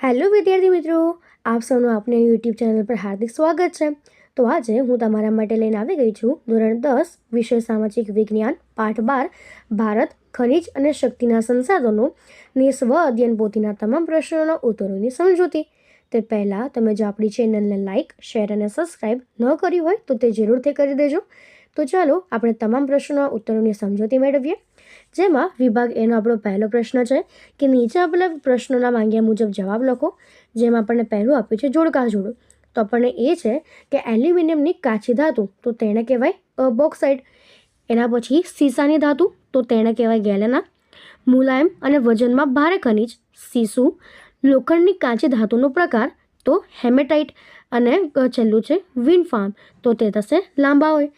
Hello વિદ્યાર્થી મિત્રો, આપ સૌનું આપને યુટ્યુબ ચેનલ પર હાર્દિક સ્વાગત છે. તો આજે હું તમારા માટે લઈને આવી ગઈ છું ધોરણ 10 વિષય સામાજિક વિજ્ઞાન પાઠ 12 ભારત ખનિજ અને શક્તિના સંસાધનો ની સ્વ અધ્યયન પોથીના તમામ પ્રશ્નોના ઉત્તરોની સમજૂતી. તે પહેલાં તમે જો આપણી ચેનલને લાઇક, શેર અને સબસ્ક્રાઈબ ન કરી હોય તો તે જરૂરથી કરી દેજો. તો ચાલો આપણે તમામ પ્રશ્નોના ઉત્તરોની સમજૂતી મેળવીએ. જેમાં વિભાગ એનો આપણો પહેલો પ્રશ્ન છે કે નીચે આપેલા પ્રશ્નોના માંગ્યા મુજબ જવાબ લખો. જેમાં આપણને પહેલું આપ્યું છે જોડકા જોડો. તો આપણને એ છે કે એલ્યુમિનિયમની કાચી ધાતુ તો તેને કહેવાય બોક્સાઇટ. એના પછી સીસાની ધાતુ તો તેને કહેવાય ગેલેના. મુલાયમ અને વજનમાં ભારે ખનિજ સીસુ. લોખંડની કાચી ધાતુનો પ્રકાર તો હેમેટાઇટ. અને છેલ્લું છે વિન્ડફાર્મ તો તે થશે લાંબા હોય.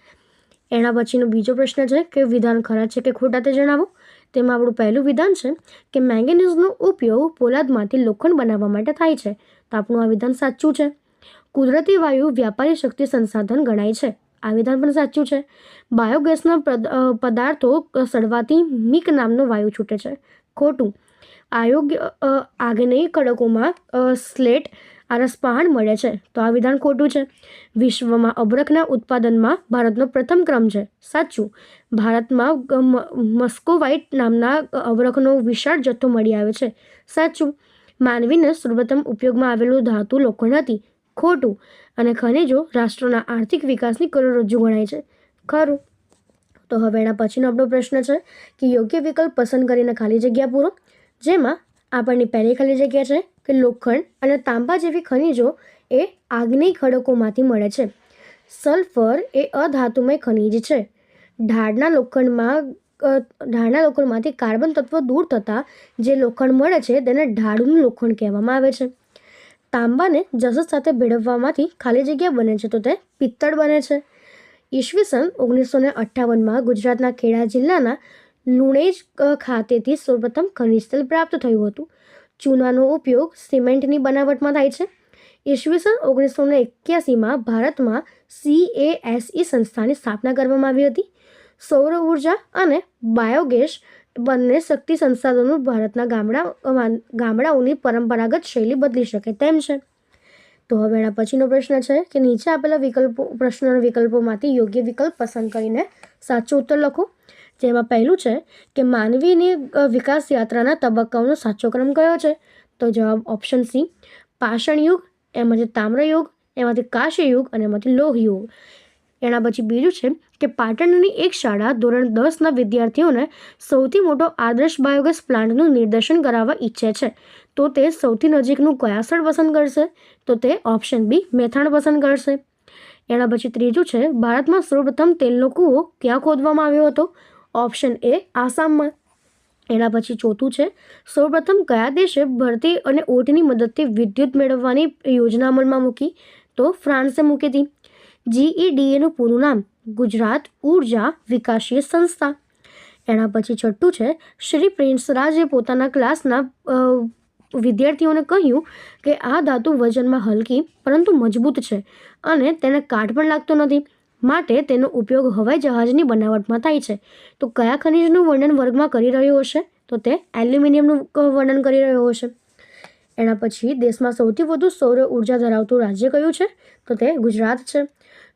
એના પછીનો બીજો પ્રશ્ન છે કે વિધાન ખરા છે કે ખોટા તે જણાવો. તેમાં આપણું પહેલું વિધાન છે કે મેંગેનીઝનો ઉપયોગ પોલાદમાંથી લોખંડ બનાવવા માટે થાય છે. તો આપણું આ વિધાન સાચું છે. કુદરતી વાયુ વ્યાપારી શક્તિ સંસાધન ગણાય છે. આ વિધાન પણ સાચું છે. બાયોગેસના પદાર્થો સળવાથી મીક નામનો વાયુ છૂટે છે. ખોટું. અયોગ્ય આગ્નેય ખડકોમાં સ્લેટ આરસપહાણ મળે છે. તો આ વિધાન ખોટું છે. વિશ્વમાં અબરખના ઉત્પાદનમાં ભારતનો પ્રથમ ક્રમ છે. સાચું. ભારતમાં મસ્કોવાઇટ નામના અબરખનો વિશાળ જથ્થો મળી આવે છે. સાચું. માનવીને સર્વપ્રથમ ઉપયોગમાં આવેલું ધાતુ લોખંડ હતી. ખોટું. અને ખનિજો રાષ્ટ્રોના આર્થિક વિકાસની કરોડરજ્જુ ગણાય છે. ખરું. તો હવે એના પછીનો આપણો પ્રશ્ન છે કે યોગ્ય વિકલ્પ પસંદ કરીને ખાલી જગ્યા પૂરો. જેમાં આપણની પહેલી ખાલી જગ્યા છે કે લોખંડ અને તાંબા જેવી ખનિજો એ આગ્નેય ખડકોમાંથી મળે છે. સલ્ફર એ અધાતુમય ખનિજ છે. ઢાળના લોખંડમાંથી કાર્બન તત્વ દૂર થતાં જે લોખંડ મળે છે તેને ઢાળનું લોખંડ કહેવામાં આવે છે. તાંબાને જસત સાથે ભેળવવામાંથી ખાલી જગ્યા બને છે તો તે પિત્તળ બને છે. ઈસવીસન 1958માં ગુજરાતના ખેડા જિલ્લાના લુણેજ ખાતેથી સૌપ્રથમ ખનિજ તેલ પ્રાપ્ત થયું હતું. ચૂનાનો ઉપયોગ સિમેન્ટની બનાવટમાં થાય છે. ઈસવીસન 1981માં ભારતમાં CASE સંસ્થાની સ્થાપના કરવામાં આવી હતી. સૌર ઉર્જા અને બાયોગેસ બંને શક્તિ સંસાધનો ભારતના ગામડાઓની પરંપરાગત શૈલી બદલી શકે તેમ છે. તો હવે એના પછીનો પ્રશ્ન છે કે નીચે આપેલા પ્રશ્નોના વિકલ્પોમાંથી યોગ્ય વિકલ્પ પસંદ કરીને સાચો ઉત્તર લખો. જેમાં પહેલું છે કે માનવીની વિકાસ યાત્રાના તબક્કાઓનો સાચો ક્રમ કયો છે. તો જવાબ ઓપ્શન સી પાષાણ યુગ, એમાંથી તામ્ર યુગ, એમાંથી કાંસ્ય યુગ અને એમાંથી લોહ યુગ. એના પછી બીજું છે કે પાટણની એક શાળા ધોરણ 10ના વિદ્યાર્થીઓને સૌથી મોટો આદર્શ બાયોગેસ પ્લાન્ટનું નિદર્શન કરાવવા ઈચ્છે છે. તો તે સૌથી નજીકનું કયા સ્થળ પસંદ કરશે. તો તે ઓપ્શન બી મેથાણ પસંદ કરશે. એના પછી ત્રીજું છે ભારતમાં સૌપ્રથમ તેલનો કૂવો ક્યાં ખોદવામાં આવ્યો હતો. ઓપ્શન એ આસામમાં. એના પછી ચોથું છે સૌપ્રથમ કયા દેશે ભરતી અને ઓટની મદદથી વિદ્યુત મેળવવાની યોજના અમલમાં મૂકી. તો ફ્રાન્સે મૂકી હતી. GEDAનું પૂરું નામ ગુજરાત ઉર્જા વિકાસીય સંસ્થા. એના પછી છઠ્ઠું છે શ્રી પ્રિન્સરાજે પોતાના ક્લાસના વિદ્યાર્થીઓને કહ્યું કે આ ધાતુ વજનમાં હલકી પરંતુ મજબૂત છે અને તેને કાટ પણ લાગતો નથી. માટે તેનો ઉપયોગ હવાઈ જહાજની બનાવટમાં થાય છે. તો કયા ખનિજનું વર્ણન વર્ગમાં કરી રહ્યો હશે. તો તે એલ્યુમિનિયમનું વર્ણન કરી રહ્યો હશે. એના પછી દેશમાં સૌથી વધુ સૌર ઉર્જા ધરાવતું રાજ્ય કયું છે. તો તે ગુજરાત છે.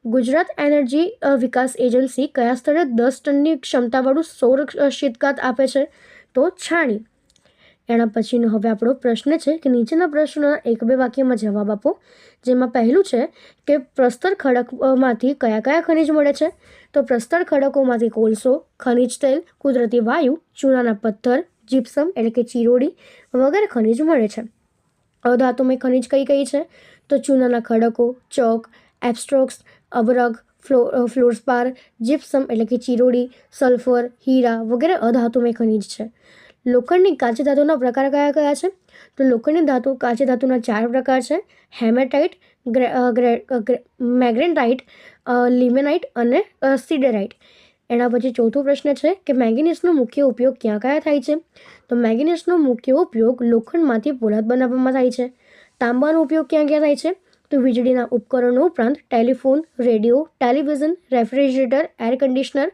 ગુજરાત એનર્જી વિકાસ એજન્સી કયા સ્થળે 10 ટનની ક્ષમતાવાળું સૌર શીતકાત આપે છે. તો છાણી. એના પછીનો હવે આપણો પ્રશ્ન છે કે નીચેના પ્રશ્નોના 1-2 વાક્યમાં જવાબ આપો. જેમાં પહેલું છે કે પ્રસ્તર ખડકમાંથી કયા કયા ખનિજ મળે છે. તો પ્રસ્તર ખડકોમાંથી કોલસો, ખનિજ તેલ, કુદરતી વાયુ, ચૂનાના પથ્થર, જીપ્સમ એટલે કે ચીરોડી વગેરે ખનિજ મળે છે. અધાતુમય ખનિજ કઈ કઈ છે. તો ચૂનાના ખડકો, ચોક, એબ્સ્ટ્રોક્સ, અબરખ, ફ્લોરસ્પાર, જીપ્સમ એટલે કે ચીરોડી, સલ્ફર, હીરા વગેરે અધાતુમય ખનિજ છે. લોખંડની કાચી ધાતુના પ્રકાર કયા કયા છે. તો લોખંડની કાચી ધાતુના 4 પ્રકાર છે. હેમેટાઇટ, મેગ્નેટાઇટ, લિમેનાઇટ અને સિડેરાઇટ. એના પછી ચોથો પ્રશ્ન છે કે મેંગેનીઝનો મુખ્ય ઉપયોગ ક્યાં કયા થાય છે. તો મેંગેનીઝનો મુખ્ય ઉપયોગ લોખંડમાંથી પોલાદ બનાવવામાં થાય છે. તાંબાનો ઉપયોગ ક્યાં ક્યાં થાય છે. તો વીજળીના ઉપકરણો ઉપરાંત telephone, radio, television, refrigerator, air conditioner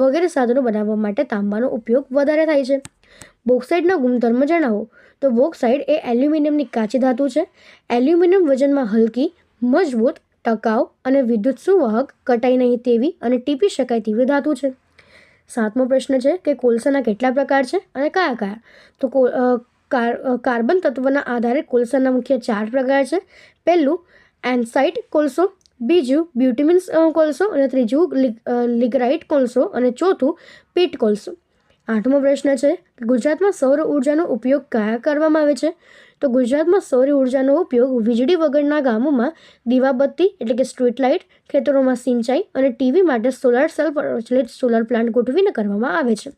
વગેરે સાધનો બનાવવા માટે તાંબાનો ઉપયોગ વધારે થાય છે. બોક્સાઇટના ગુણધર્મ જણાવો. તો બોક્સાઇટ એ એલ્યુમિનિયમની કાચી ધાતુ છે. એલ્યુમિનિયમ વજનમાં હલકી, મજબૂત, ટકાઉ અને વિદ્યુત સુવાહક, કટાઈ નહીં તેવી અને ટીપી શકાય તેવી ધાતુ છે. 7મો પ્રશ્ન છે કે કોલસાના કેટલા પ્રકાર છે અને કયા કયા? તો કાર્બન તત્વના આધારે કોલસાના મુખ્ય 4 પ્રકાર છે. પહેલું એન્સાઇટ કોલસો, બીજું બ્યુટિમિન કોલસો અને ત્રીજું લિગ્નાઇટ કોલસો અને ચોથું પીટ કોલસો. 8મો પ્રશ્ન છે કે ગુજરાતમાં સૌર ઉર્જાનો ઉપયોગ કયા કરવામાં આવે છે? તો ગુજરાતમાં સૌર ઉર્જાનો ઉપયોગ વીજળી વગરના ગામોમાં દીવાબત્તી એટલે કે સ્ટ્રીટ લાઇટ, ખેતરોમાં સિંચાઈ અને ટીવી માટે સોલાર સેલ પ્રચલિત સોલાર પ્લાન્ટ ગોઠવીને કરવામાં આવે છે.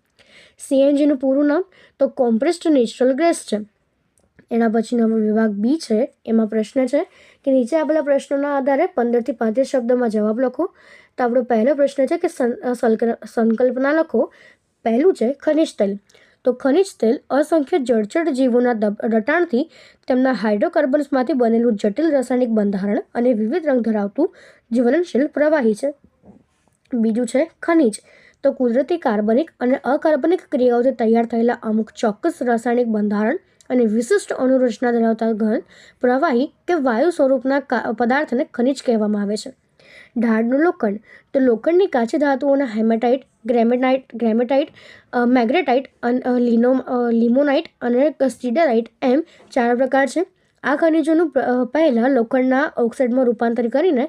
CNGનું પૂરું નામ તો કોમ્પ્રેસ્ડ નેચરલ ગેસ છે. એના પછીનો વિભાગ બી છે. એમાં પ્રશ્ન છે કે નીચે આપેલા પ્રશ્નોના આધારે 15 થી 35 શબ્દોમાં જવાબ લખો. તો આપણો પહેલો પ્રશ્ન છે કે સંકલ્પના લખો. પહેલું છે ખનિજ તેલ. તો ખનિજ તેલ અસંખ્ય જળચર જીવોના રટાણથી તેમના હાઇડ્રોકાર્બન્સમાંથી બનેલું જટિલ રાસાયણિક બંધારણ અને વિવિધ રંગ ધરાવતું જ્વલનશીલ પ્રવાહી છે. બીજું છે ખનિજ. તો કુદરતી કાર્બનિક અને અકાર્બનિક ક્રિયાઓથી તૈયાર થયેલા અમુક ચોક્કસ રાસાયણિક બંધારણ અને વિશિષ્ટ અણુરચના ધરાવતા ઘન, પ્રવાહી કે વાયુ સ્વરૂપના પદાર્થને ખનિજ કહેવામાં આવે છે. ઢાળનું લોખંડ. તો લોખંડની કાચી ધાતુઓના હેમેટાઇટ, ગ્રેમેટાઇટ, મેગ્નેટાઇટ, લિમોનાઇટ અને સ્ટીડરાઇટ એમ 4 પ્રકાર છે. આ ખનિજોનું પહેલાં લોખંડના ઓક્સાઇડમાં રૂપાંતર કરીને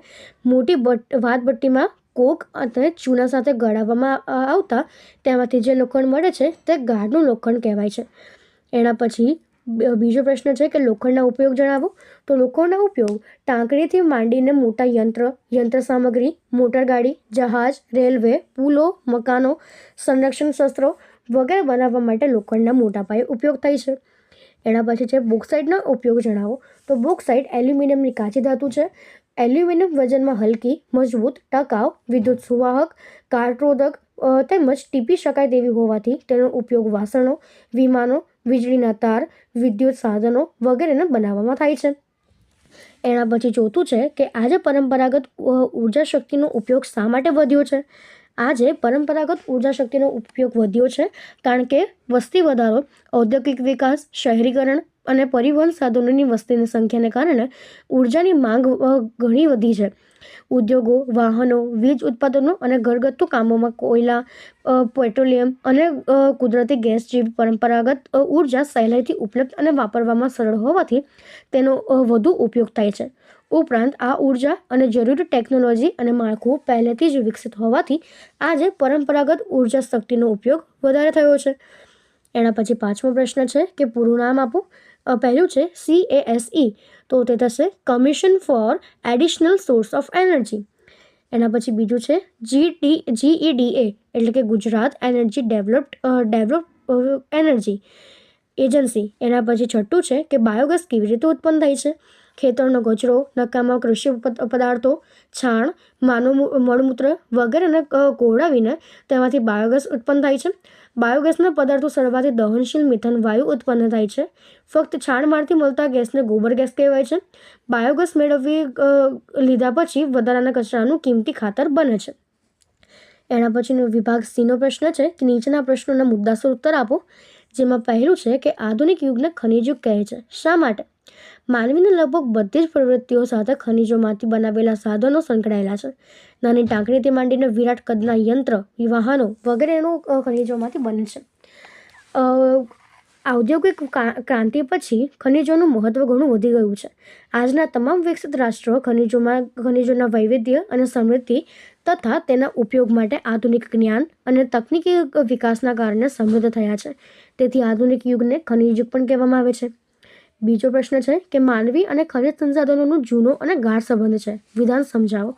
મોટી વાતભટ્ટીમાં કોક અને ચૂના સાથે ગળાવવામાં આવતા તેમાંથી જે લોખંડ મળે છે તે ગાઢનું લોખંડ કહેવાય છે. એના પછી બીજો પ્રશ્ન છે કે લોખંડના ઉપયોગ જણાવો. તો લોખંડના ઉપયોગ ટાંકણીથી માંડીને મોટા યંત્ર સામગ્રી, મોટરગાડી, જહાજ, રેલવે, પુલો, મકાનો, સંરક્ષણ શસ્ત્રો વગેરે બનાવવા માટે લોખંડના મોટા પાયે ઉપયોગ થાય છે. એના પછી છે બોક્સાઇટનો ઉપયોગ જણાવો. તો બોક્સાઇટ એલ્યુમિનિયમની કાચી ધાતુ છે. એલ્યુમિનિયમ વજનમાં હલકી, મજબૂત, ટકાઉ, વિદ્યુત સુવાહક, કાટરોધક તેમજ ટીપી શકાય તેવી હોવાથી તેનો ઉપયોગ વાસણો, વિમાનો, વીજળીના તાર, વિદ્યુત સાધનો વગેરેને બનાવવામાં થાય છે. એના પછી ચોથું છે કે આજે પરંપરાગત ઉર્જા શક્તિનો ઉપયોગ શા માટે વધ્યો છે? આજે પરંપરાગત ઉર્જા શક્તિનો ઉપયોગ વધ્યો છે કારણ કે વસ્તી વધારો, ઔદ્યોગિક વિકાસ, શહેરીકરણ અને પરિવહન સાધનોની વસ્તીની સંખ્યાને કારણે ઉર્જાની માંગ ઘણી વધી છે. ઉદ્યોગો, વાહનો, વીજ ઉત્પાદનો અને ઘરગથ્થુ કામોમાં કોયલા, પેટ્રોલિયમ અને કુદરતી ગેસ જેવી પરંપરાગત ઉર્જા સહેલાઈથી ઉપલબ્ધ અને વાપરવામાં સરળ હોવાથી તેનો વધુ ઉપયોગ થાય છે. ઉપરાંત આ ઉર્જા અને જરૂરી ટેકનોલોજી અને માળખું પહેલેથી જ વિકસિત હોવાથી આજે પરંપરાગત ઉર્જા શક્તિનો ઉપયોગ વધારે થયો છે. એના પછી 5મો પ્રશ્ન છે કે પૂરું નામ આપો. પહેલું છે CASE. તો તે થશે commission four additional source of energy. એના પછી બીજું છે GEDA એટલે કે Gujarat energy develop energy agency. એના પછી છઠ્ઠું છે કે બાયોગેસ કેવી રીતે ઉત્પન્ન થાય છે. ખેતરનો કચરો, નકામા કૃષિ પદાર્થો, છાણ, માનવ મળમૂત્ર વગેરેને કોળાવીને તેમાંથી બાયોગેસ ઉત્પન્ન થાય છે. બાયોગેસના પદાર્થો સળવાથી દહનશીલ મિથેન વાયુ ઉત્પન્ન થાય છે. ફક્ત છાણમાંથી મળતા ગેસને ગોબર ગેસ કહેવાય છે. બાયોગેસ મેળવી લીધા પછી વધારાના કચરાનું કિંમતી ખાતર બને છે. એના પછીનો વિભાગ સીનો પ્રશ્ન છે કે નીચેના પ્રશ્નોના મુદ્દાસર ઉત્તર આપો. જેમાં પહેલું છે કે આધુનિક યુગને ખનિજ યુગ કહે છે. શા માટે? માનવીની લગભગ બધી જ પ્રવૃત્તિઓ સાથે ખનિજોમાંથી બનાવેલા સાધનો સંકળાયેલા છે. નાની ટાંકણીથી માંડીને વિરાટ કદના યંત્ર, વાહનો વગેરેનું ખનિજોમાંથી બને છે. ઔદ્યોગિક ક્રાંતિ પછી ખનિજોનું મહત્વ ઘણું વધી ગયું છે. આજના તમામ વિકસિત રાષ્ટ્રો ખનિજોના વૈવિધ્ય અને સમૃદ્ધિ તથા તેના ઉપયોગ માટે આધુનિક જ્ઞાન અને તકનીકી વિકાસના કારણે સમૃદ્ધ થયા છે. તેથી આધુનિક યુગને ખનિજ યુગ પણ કહેવામાં આવે છે. બીજો પ્રશ્ન છે કે માનવી અને ખનિજ સંસાધનોનો જૂનો અને ગાઢ સંબંધ છે. વિધાન સમજાવો.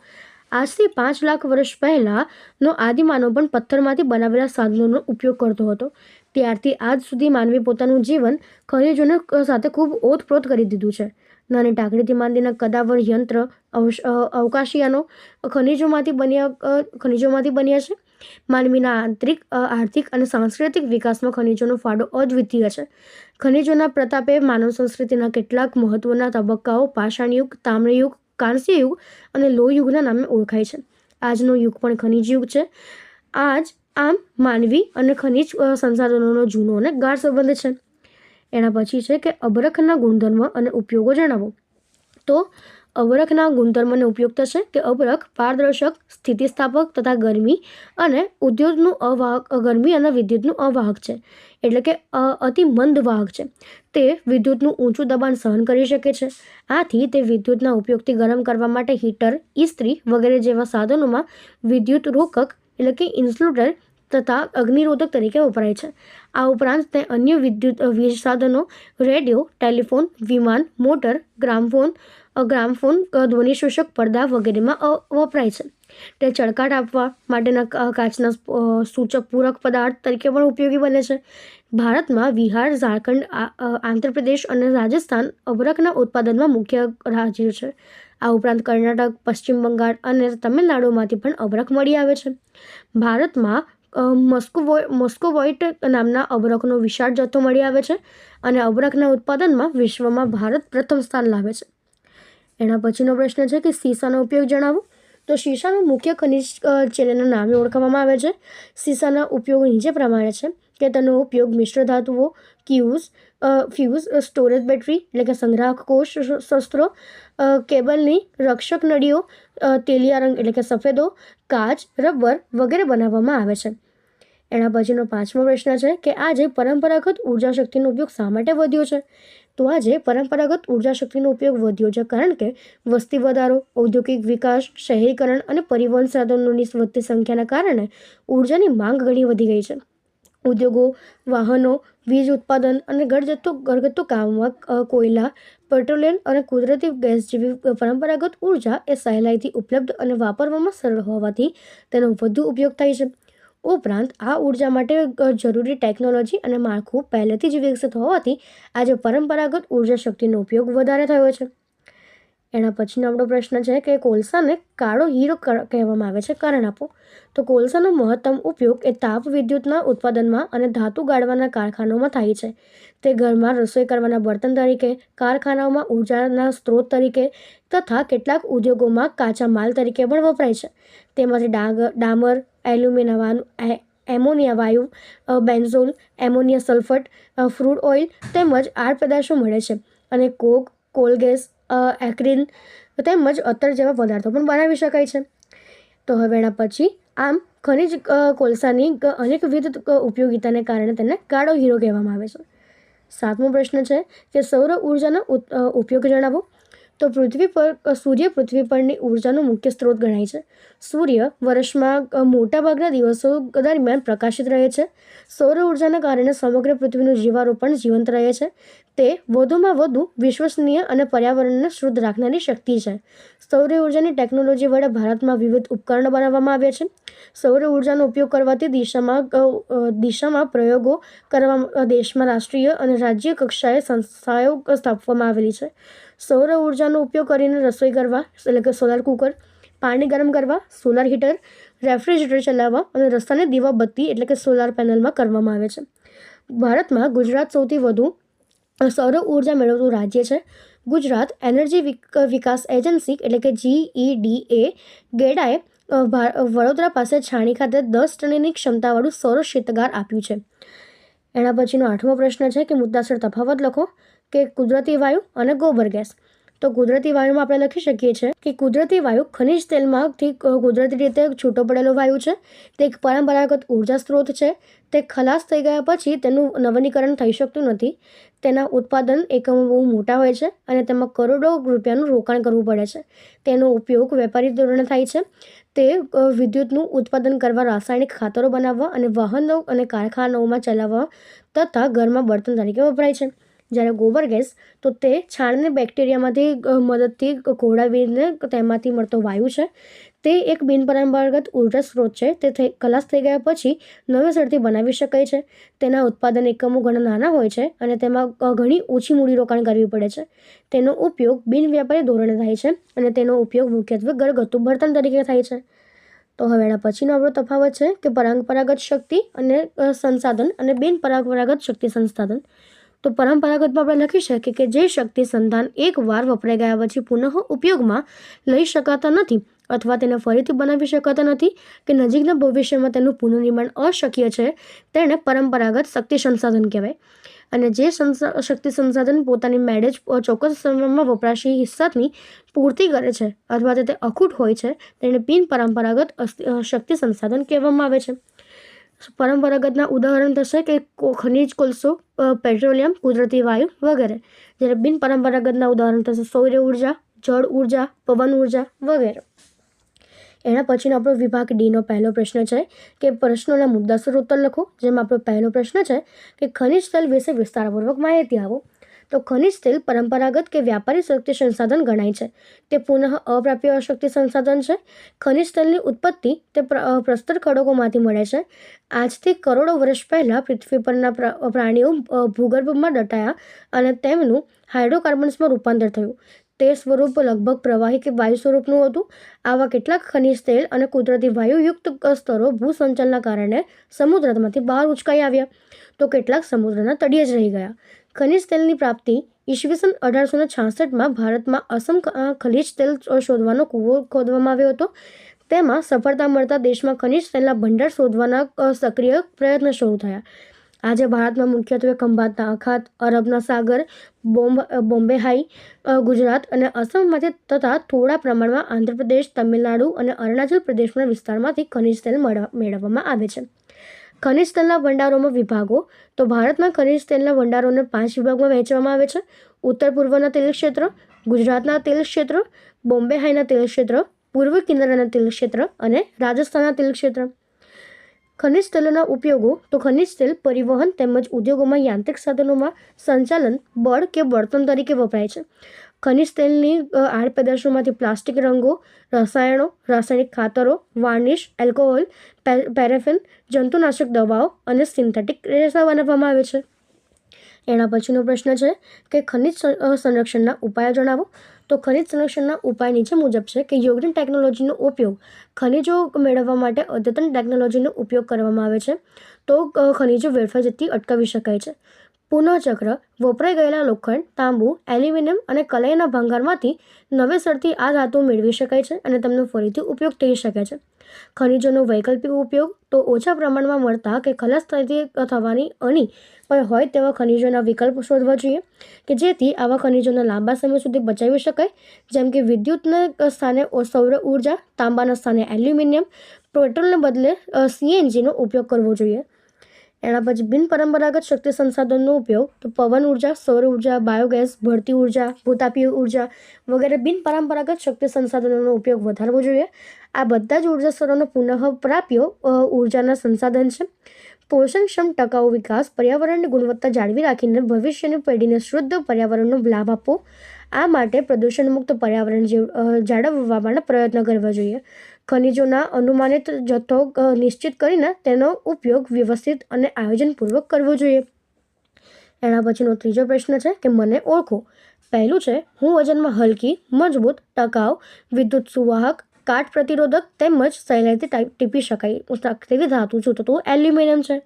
આજથી 5 લાખ વર્ષ પહેલાંનો આદિમાનવ પણ પથ્થરમાંથી બનાવેલા સાધનોનો ઉપયોગ કરતો હતો. ત્યારથી આજ સુધી માનવી પોતાનું જીવન ખનિજોને સાથે ખૂબ ઓતપ્રોત કરી દીધું છે. નાની ટાંકણીથી માંડીને કદાવર યંત્ર, અવકાશયાનો ખનિજોમાંથી બન્યા છે. માનવીના આંતરિક, આર્થિક અને સાંસ્કૃતિક વિકાસમાં ખનિજોનો ફાળો અદ્વિતીય છે. ખનિજોના પ્રતાપે માનવ સંસ્કૃતિના કેટલાક મહત્વના તબક્કાઓ પાષાણયુગ, તામ્રયુગ, કાંસ્યયુગ અને લોહયુગના નામે ઓળખાય છે. આજનો યુગ પણ ખનિજ યુગ છે. આજ આમ માનવી અને ખનિજ સંસાધનોનો જૂનો અને ગાઢ સંબંધ છે. એના પછી છે કે અબરખના ગુણધર્મ અને ઉપયોગો જણાવો. તો અબરખના ગુણધર્મ અને ઉપયોગ થશે કે અબરખ પારદર્શક, સ્થિતિસ્થાપક તથા ગરમી અને વિદ્યુતનું અવાહક છે, એટલે કે અતિ મંદ વાહક છે. તે વિદ્યુતનું ઊંચું દબાણ સહન કરી શકે છે. આથી તે વિદ્યુતના ઉપયોગથી ગરમ કરવા માટે હીટર, ઇસ્ત્રી વગેરે જેવા સાધનોમાં વિદ્યુત રોકક એટલે કે ઇન્સ્યુલેટર તથા અગ્નિરોધક તરીકે વપરાય છે. આ ઉપરાંત તે અન્ય વીજ સાધનો, રેડિયો, ટેલિફોન, વિમાન, મોટર, ગ્રામફોન, ધ્વનિશોષક પડદા વગેરેમાં વપરાય છે. તે ચળકાટ આપવા માટેના કાચના સૂચક પૂરક પદાર્થ તરીકે પણ ઉપયોગી બને છે. ભારતમાં બિહાર, ઝારખંડ, આંધ્રપ્રદેશ અને રાજસ્થાન અબરખના ઉત્પાદનમાં મુખ્ય રાજ્યો છે. આ ઉપરાંત કર્ણાટક, પશ્ચિમ બંગાળ અને તમિલનાડુમાંથી પણ અબરખ મળી આવે છે. ભારતમાં મોસ્કોવોઇટ નામના અબરખનો વિશાળ જથ્થો મળી આવે છે અને અબરખના ઉત્પાદનમાં વિશ્વમાં ભારત પ્રથમ સ્થાન લાવે છે. એના પછીનો પ્રશ્ન છે કે સીસાનો ઉપયોગ જણાવો. તો શીશાનું મુખ્ય ખનિજ ચેલેના નામે ઓળખવામાં આવે છે. સીસાના ઉપયોગ નીચે પ્રમાણે છે કે તેનો ઉપયોગ મિશ્ર ધાતુઓ, ફ્યુઝ, સ્ટોરેજ બેટરી એટલે કે સંગ્રાહક કોષ, શસ્ત્રો, કેબલની રક્ષક નળીઓ, તેલિયા રંગ એટલે કે સફેદો, કાચ, રબર વગેરે બનાવવામાં આવે છે. એના પછીનો 5મો પ્રશ્ન છે કે આજે પરંપરાગત ઉર્જા શક્તિનો ઉપયોગ શા માટે વધ્યો છે. તો આજે પરંપરાગત ઉર્જા શક્તિનો ઉપયોગ વધ્યો છે કારણ કે વસ્તી વધારો, ઔદ્યોગિક વિકાસ, શહેરીકરણ અને પરિવહન સાધનોની વધતી સંખ્યાના કારણે ઉર્જાની માંગ ઘણી વધી ગઈ છે. ઉદ્યોગો, વાહનો, વીજ ઉત્પાદન અને ઘરગથ્થુ કામમાં કોયલા, પેટ્રોલિયમ અને કુદરતી ગેસ જેવી પરંપરાગત ઉર્જા એ સહેલાઈથી ઉપલબ્ધ અને વાપરવામાં સરળ હોવાથી તેનો વધુ ઉપયોગ થાય છે. ઉપરાંત આ ઉર્જા માટે જરૂરી ટેકનોલોજી અને માળખું પહેલેથી જ વિકસિત હોવાથી આજે પરંપરાગત ઉર્જા શક્તિનો ઉપયોગ વધારે થયો છે. એના પછીનો આપણો પ્રશ્ન છે કે કોલસાને કાળો હીરો કહેવામાં આવે છે, કારણ આપો. તો કોલસાનો મહત્તમ ઉપયોગ એ તાપ વિદ્યુતના ઉત્પાદનમાં અને ધાતુ ગાળવાના કારખાનાઓમાં થાય છે. તે ઘરમાં રસોઈ કરવાના બર્તન તરીકે, કારખાનાઓમાં ઉર્જાના સ્ત્રોત તરીકે તથા કેટલાક ઉદ્યોગોમાં કાચા માલ તરીકે પણ વપરાય છે. તેમાંથી ડામર, એમોનિયા વાયુ, બેન્ઝોલ, એમોનિયા સલ્ફેટ, ફ્રૂડ ઓઇલ તેમજ આડ પેદાશો મળે છે અને કોક, કોલગેસ, એક્રિલ તેમજ અત્તર જેવા પદાર્થો પણ બનાવી શકાય છે. તો હવે એના પછી આમ ખનિજ કોલસાની અનેકવિધ ઉપયોગિતાને કારણે તેને કાળો હીરો કહેવામાં આવે છે. 7મો પ્રશ્ન છે કે સૌર ઉર્જાનો ઉપયોગ જણાવો. તો સૂર્ય પૃથ્વી પરની ઉર્જાનો મુખ્ય સ્ત્રોત ગણાય છે. સૂર્ય વર્ષમાં મોટાભાગના દિવસો દરમિયાન પ્રકાશિત રહે છે. સૌર ઉર્જાના કારણે સમગ્ર પૃથ્વીનું જીવારોપણ જીવંત રહે છે. તે વધુમાં વધુ વિશ્વસનીય અને પર્યાવરણને શુદ્ધ રાખનારી શક્તિ છે. સૌર ઉર્જાની ટેકનોલોજી વડે ભારતમાં વિવિધ ઉપકરણો બનાવવામાં આવ્યા છે. સૌર ઉર્જાનો ઉપયોગ કરવાથી દિશામાં પ્રયોગો કરવા દેશમાં રાષ્ટ્રીય અને રાજ્ય કક્ષાએ સંસ્થાઓ સ્થાપવામાં આવેલી છે. સૌર ઉર્જાનો ઉપયોગ કરીને રસોઈ કરવા એટલે કે સોલાર કુકર, પાણી ગરમ કરવા સોલાર હીટર, રેફ્રિજરેટર ચલાવવા અને રસ્તાની દીવાબત્તી એટલે કે સોલાર પેનલમાં કરવામાં આવે છે. ભારતમાં ગુજરાત સૌથી વધુ સૌર ઉર્જા મેળવતું રાજ્ય છે. ગુજરાત એનર્જી વિકાસ એજન્સી એટલે કે GEDA ગેડાએ વડોદરા પાસે છાણી ખાતે 10 ટનની ક્ષમતાવાળું સૌર શીતગાર આપ્યું છે. એના પછીનો 8મો પ્રશ્ન છે કે મુદ્દાસર તફાવત લખો કે કુદરતી વાયુ અને ગોબર ગેસ. તો કુદરતી વાયુમાં આપણે લખી શકીએ છીએ કે કુદરતી વાયુ ખનિજ તેલમાંથી કુદરતી રીતે છૂટો પડેલો વાયુ છે. તે એક પરંપરાગત ઉર્જા સ્ત્રોત છે. તે ખલાસ થઈ ગયા પછી તેનું નવીનીકરણ થઈ શકતું નથી. તેના ઉત્પાદન એકમો બહુ મોટા હોય છે અને તેમાં કરોડો રૂપિયાનું રોકાણ કરવું પડે છે. તેનો ઉપયોગ વેપારી ધોરણે થાય છે. તે વિદ્યુતનું ઉત્પાદન કરવા, રાસાયણિક ખાતરો બનાવવા અને વાહનો અને કારખાનાઓમાં ચલાવવા તથા ઘરમાં બળતણ તરીકે વપરાય છે. જ્યારે ગોબર ગેસ તો તે છાણને બેક્ટેરિયામાંથી મદદથી ખોડાવીને તેમાંથી મળતો વાયુ છે. તે એક બિનપરંપરાગત ઉર્જા સ્ત્રોત છે. તે ખલાસ થઈ ગયા પછી નવેસરથી બનાવી શકાય છે. તેના ઉત્પાદન એકમો ઘણા નાના હોય છે અને તેમાં ઘણી ઓછી મૂડીરોકાણ કરવી પડે છે. તેનો ઉપયોગ બિનવ્યાપારી ધોરણે થાય છે અને તેનો ઉપયોગ મુખ્યત્વે ઘરગથ્થુ બળતણ તરીકે થાય છે. તો હવે એના પછીનો આપણો તફાવત છે કે પરંપરાગત શક્તિ અને સંસાધન અને બિનપરંપરાગત શક્તિ સંસાધન. તો પરંપરાગતમાં આપણે લખી શકીએ કે જે શક્તિ સંસાધન એકવાર વપરાઈ ગયા પછી પુનઃ ઉપયોગમાં લઈ શકાતા નથી અથવા તેને ફરીથી બનાવી શકાતા નથી કે નજીકના ભવિષ્યમાં તેનું પુનર્નિર્માણ અશક્ય છે તેને પરંપરાગત શક્તિ સંસાધન કહેવાય. અને જે શક્તિ સંસાધન પોતાની મેળે જ ચોક્કસ સમયમાં વપરાશી હિસ્સાની પૂર્તિ કરે છે અથવા તે અખૂટ હોય છે તેને બિનપરંપરાગત શક્તિ સંસાધન કહેવામાં આવે છે. પરંપરાગતના ઉદાહરણ થશે કે ખનિજ કોલસો, પેટ્રોલિયમ, કુદરતી વાયુ વગેરે. જ્યારે બિનપરંપરાગતના ઉદાહરણ થશે સૌર ઉર્જા, જળ ઉર્જા, પવન ઉર્જા વગેરે. એના પછીનો આપણો વિભાગ ડીનો પહેલો પ્રશ્ન છે કે પ્રશ્નોના મુદ્દાસર ઉત્તર લખો. જેમાં આપણો પહેલો પ્રશ્ન છે કે ખનિજ તેલ વિશે વિસ્તારપૂર્વક માહિતી આપો. તો ખનિજ તેલ પરંપરાગત કે વ્યાપારી શક્તિ સંસાધન ગણાય છે. તે પુનઃ અપ્રાપ્ય શક્તિ સંસાધન છે. ખનિજ તેલની ઉત્પત્તિ તે પ્રસ્તર ખડકોમાંથી મળે છે. આજથી કરોડો વર્ષ પહેલાં પૃથ્વી પરના પ્રાણીઓ ભૂગર્ભમાં દટાયા અને તેમનું હાઇડ્રોકાર્બન્સમાં રૂપાંતર થયું. તે સ્વરૂપ લગભગ પ્રવાહી કે વાયુ સ્વરૂપનું હતું. આવા કેટલાક ખનિજ તેલ અને કુદરતી વાયુયુક્ત સ્તરો ભૂસંચલનના કારણે સમુદ્રમાંથી બહાર ઉંચકાઈ આવ્યા તો કેટલાક સમુદ્રના તળિયે જ રહી ગયા. ખનિજ તેલની પ્રાપ્તિ ઈસવીસન 1866માં ભારતમાં અસમ ખનિજ તેલ શોધવાનો કૂવો ખોદવામાં આવ્યો હતો. તેમાં સફળતા મળતા દેશમાં ખનિજ તેલના ભંડાર શોધવાના સક્રિય પ્રયત્નો શરૂ થયા. આજે ભારતમાં મુખ્યત્વે ખંભાતના અખાત, અરબના સાગર, બોમ્બે હાઈ, ગુજરાત અને અસમમાંથી તથા થોડા પ્રમાણમાં આંધ્રપ્રદેશ, તમિલનાડુ અને અરુણાચલ પ્રદેશના વિસ્તારમાંથી ખનિજ તેલ મેળવવામાં આવે છે. ખનિજ તેલના ભંડારોમાં વિભાગો. તો ભારતના ખનિજ તેલના ભંડારોને 5 વિભાગમાં વહેંચવામાં આવે છે. ઉત્તર પૂર્વના તેલ ક્ષેત્ર, ગુજરાતના તેલ ક્ષેત્ર, બોમ્બે હાઈના તેલ ક્ષેત્ર, પૂર્વ કિનારાના તેલ ક્ષેત્ર અને રાજસ્થાનના તેલ ક્ષેત્ર. ખનિજ તેલોના ઉપયોગો. તો ખનિજ તેલ પરિવહન તેમજ ઉદ્યોગોમાં યાંત્રિક સાધનોમાં સંચાલન, બળ કે બળતણ તરીકે વપરાય છે. ખનિજ તેલની આડપેદાશોમાંથી પ્લાસ્ટિક, રંગો, રસાયણો, રાસાયણિક ખાતરો, વાર્નિશ, એલ્કોહોલ, પેરેફિન, જંતુનાશક દવાઓ અને સિન્થેટિક રેસા બનાવવામાં આવે છે. એના પછીનો પ્રશ્ન છે કે ખનિજ સંરક્ષણના ઉપાયો જણાવો. તો ખનિજ સંરક્ષણના ઉપાય નીચે મુજબ છે કે યોગ્ય ટેકનોલોજીનો ઉપયોગ. ખનિજો મેળવવા માટે અદ્યતન ટેકનોલોજીનો ઉપયોગ કરવામાં આવે છે તો ખનિજો વેડફાઈ જતી અટકાવી શકાય છે. પુનઃચક્ર. વપરાઈ ગયેલા લોખંડ, તાંબુ, એલ્યુમિનિયમ અને કલાઈના ભંગારમાંથી નવેસરથી આ ધાતુઓ મેળવી શકાય છે અને તેમનો ફરીથી ઉપયોગ થઈ શકે છે. ખનિજોનો વૈકલ્પિક ઉપયોગ. તો ઓછા પ્રમાણમાં મળતા કે ખલાસ થવાની અણી પર હોય તેવા ખનિજોના વિકલ્પો શોધવા જોઈએ કે જેથી આવા ખનિજોને લાંબા સમય સુધી બચાવી શકાય. જેમ કે વિદ્યુતના સ્થાને સૌર ઉર્જા, તાંબાના સ્થાને એલ્યુમિનિયમ, પેટ્રોલને બદલે CNGનો ઉપયોગ કરવો જોઈએ. એના પછી બિનપરંપરાગત શક્તિ સંસાધનનો ઉપયોગ. તો પવન ઉર્જા, સૌર ઉર્જા, બાયોગેસ, ભળતી ઉર્જા, ભૂતાપીય ઉર્જા વગેરે બિનપરંપરાગત શક્તિ સંસાધનોનો ઉપયોગ વધારવો જોઈએ. આ બધા જ ઉર્જા સ્તરોનો પુનઃપ્રાપ્ય ઉર્જાના સંસાધન છે. પોષણક્ષમ ટકાઉ વિકાસ. પર્યાવરણની ગુણવત્તા જાળવી રાખીને ભવિષ્યની પેઢીને શુદ્ધ પર્યાવરણનો લાભ આપવો. આ માટે પ્રદૂષણ મુક્ત પર્યાવરણ જાળવવાના પ્રયત્ન કરવા જોઈએ. ખનિજોના અનુમાનિત જથ્થો નિશ્ચિત કરીને તેનો ઉપયોગ વ્યવસ્થિત અને આયોજનપૂર્વક કરવો જોઈએ. એના પછીનો ત્રીજો પ્રશ્ન છે કે મને ઓળખો. પહેલું છે હું વજનમાં હલકી, મજબૂત, ટકાઉ, વિદ્યુત સુવાહક, કાટ પ્રતિરોધક તેમજ સહેલાઈથી ટીપી શકાય તેવી ધાતુ છું તો એલ્યુમિનિયમ છે.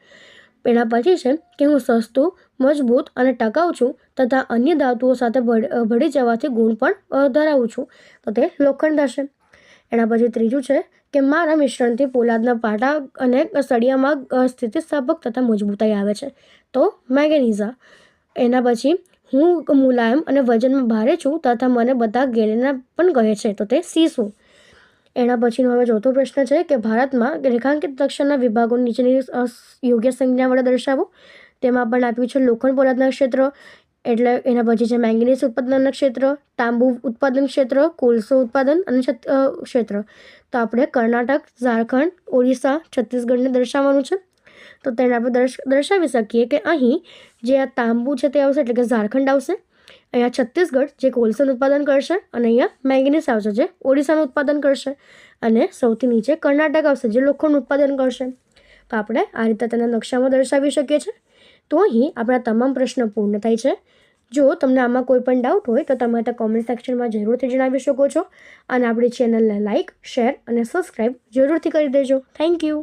એના પછી છે કે હું સસ્તું, મજબૂત અને ટકાઉ છું તથા અન્ય ધાતુઓ સાથે ભળી જવાથી ગુણ પણ ધરાવું છું તો તે લોખંડ હશે. એના પછી ત્રીજું છે કે મારા મિશ્રણથી પોલાદના પાટા અને સળિયામાં સ્થિતિસ્થાપક તથા મજબૂતાઈ આવે છે તો મેંગેનીઝ. એના પછી હું મુલાયમ અને વજનમાં ભારે છું તથા મને બધા ગેલેના પણ કહે છે તો તે સીસુ. એના પછીનો હવે ચોથો પ્રશ્ન છે કે ભારતમાં રેખાંકિત કક્ષાના વિભાગો નીચેની યોગ્ય સંજ્ઞા વડે દર્શાવો. તેમાં પણ આપ્યું છે લોખંડ પોલાદના ક્ષેત્ર, એટલે એના પછી છે મેંગેનીઝ ઉત્પાદનના ક્ષેત્ર, તાંબુ ઉત્પાદન ક્ષેત્ર, કોલસો ઉત્પાદન અને ક્ષેત્ર. તો આપણે કર્ણાટક, ઝારખંડ, ઓડિશા, છત્તીસગઢને દર્શાવવાનું છે. તો તેને આપણે દર્શાવી શકીએ કે અહીં જે આ તાંબુ છે તે આવશે એટલે કે ઝારખંડ આવશે. અહીંયા છત્તીસગઢ જે કોલસાનું ઉત્પાદન કરશે અને અહીંયા મેંગેનીઝ આવશે જે ઓડિશાનું ઉત્પાદન કરશે અને સૌથી નીચે કર્ણાટક આવશે જે લોખંડનું ઉત્પાદન કરશે. તો આપણે આ રીતે તેના નકશામાં દર્શાવી શકીએ છીએ. તો અહીં આપણા તમામ પ્રશ્નો પૂર્ણ થાય છે. જો તમને આમાં કોઈ પણ ડાઉટ હોય તો તમે તે કોમેન્ટ સેક્શનમાં જરૂરથી જણાવી શકો છો અને આપણી ચેનલને લાઇક, શેર અને સબસ્ક્રાઈબ જરૂરથી કરી દેજો. Thank you.